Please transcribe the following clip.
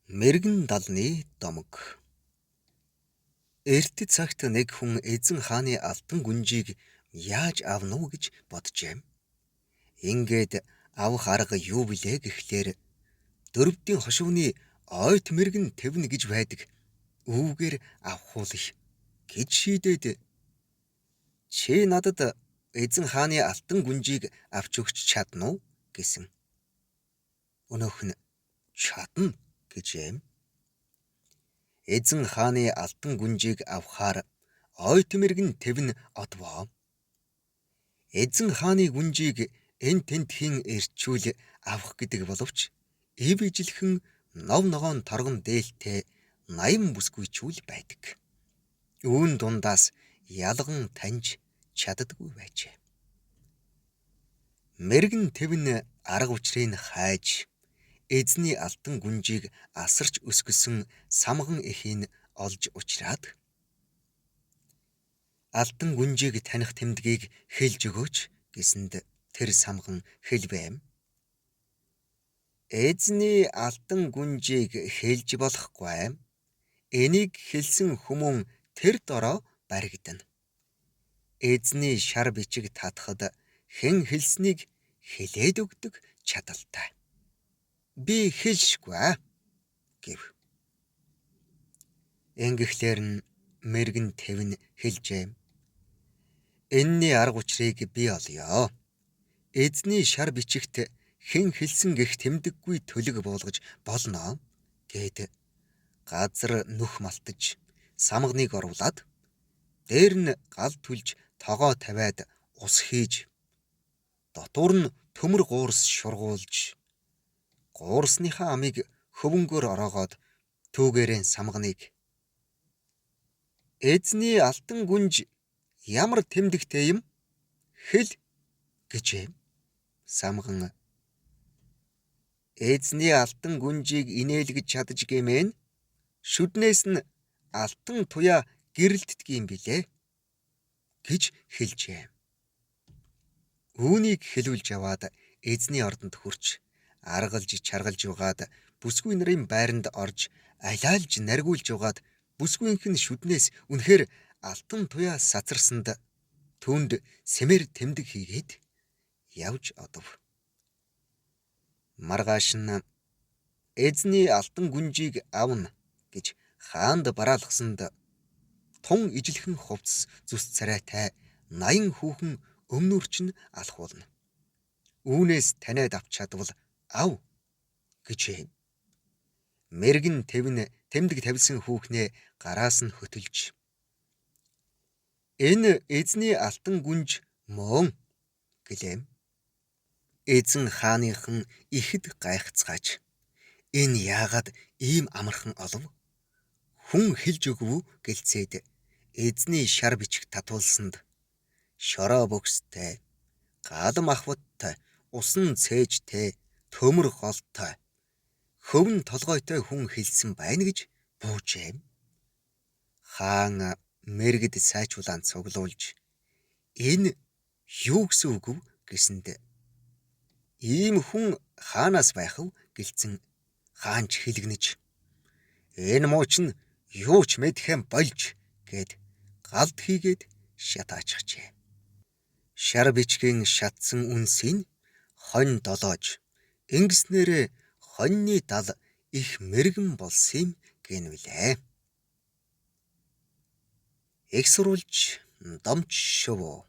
Мэргэн далны домог. Эрт цагт нэг хүн эзэн хааны алтан гүнжийг яаж авна уу гэж боджээ. Ингээд авах арга юу билээ гэхлээр дөрвдийн хошууны ойт мэргэн тэвнэ гэж байдаг. Үүгээр авах гэж шийдээд чи надад эзэн хааны алтан гүнжийг авч өгч чадна уу гэсэн. Өнөөх нь чадна гэжээ. Эзэн хааны алтан гүнжийг авахаар ойт мэргэн тэвнэ одвоо. Эзэн хааны гүнжийг эн тентхийн эрчүүл авах гэдэг боловч ив ижилхэн нов ногоон торгон дээлтэй 80 бүсгүйчүүл байдаг. Үүн дундаас ялган таньж чаддаггүй байжээ. Мэргэн тэвнэ арга учрыг хайж эзний алтан гүнжийг асарч өсгсөн самган эхийн олж учраад алтан гүнжийг таних тэмдгийг хэлж өгөөч гэсэнд тэр самган хэлбэм. Эзний алтан гүнжийг хэлж болохгүй. Энийг хэлсэн хүмүүн тэр дороо баригдана. Эзний шар бичиг татахад хэн хэлснийг хэлээд өгдөг чадалтай. Би хэлшгүй гэв. Ингэхлээр нь мэргэн тэвнэ хэлжээ. Энэний арга учрыг би олё. Эзний шар бичигт хэн хэлсэн гэх тэмдэггүй төлөг буулгаж болно гэд газар нүх малтаж самганыг оруулаад дээр нь гал түлж тогоо тавиад ус хийж дотуур нь төмөр гуурс шургуулж гуурсныхаа амийг хөвөнгөөр ороогоод түүгээрээ самганыг эзний алтан гүнж ямар тэмдэгтэй юм хэл гэжээ. Самган эзний алтан гүнжийг инээлгэж чадаж гэмээн шүднээс нь алтан туяа гэрэлтдэг юм билээ гэж хэлжээ. Үүнийг хэлүүлж аваад эзний ордонд хүрч аргалж чаргалж угаад бүсгүй нарын байранд орж алайлж наргуулж угаад бүсгүйнх нь шүднээс үнэхээр алтан туяа сацарсанд түүнд сэмэр тэмдэг хийгээд явж одов. Маргааш нь эзний алтан гүнжийг авна гэж хаанд бараалгасанд тун ижилхэн хувцас зүс царайтай 80 хүүхэн өмнөрч нь алхуулна. Үүнээс таниад авч чадвал ав гэжээ. Мэргэн тэвнэ тэмдэг тавьсан хүүхнээ гараас нь хөтөлж энэ эзний алтан гүнж мөн гэлээ. Эзэн хааныхан ихэд гайхацгааж энэ яагаад ийм амархан олов? Хүн хэлж өгвүү гэлцээд эзний шар бичиг татуулсанд шороо бөкстэй, гал махбаттай, усан цээжтэй, төмөр голтой, хөвн толгойтой хүн хэлсэн байна гэж буужээ. Хаан мэргэд сайжуулан цуглуулж энэ юу гэсэн үг вэ гэсэнд ийм хүн хаанаас байх вэ гэлцэн хаанч хэлгэнэж энэ муучин юу ч мэдхэн болж гэд галд хийгээд шатаачжээ. Шар бичгийн шатсан үнсийг хонь долоож ингэснээр хоньны дал их мэргэн болсон юм гэнвэлээ. Их сурвалж домч шувуу.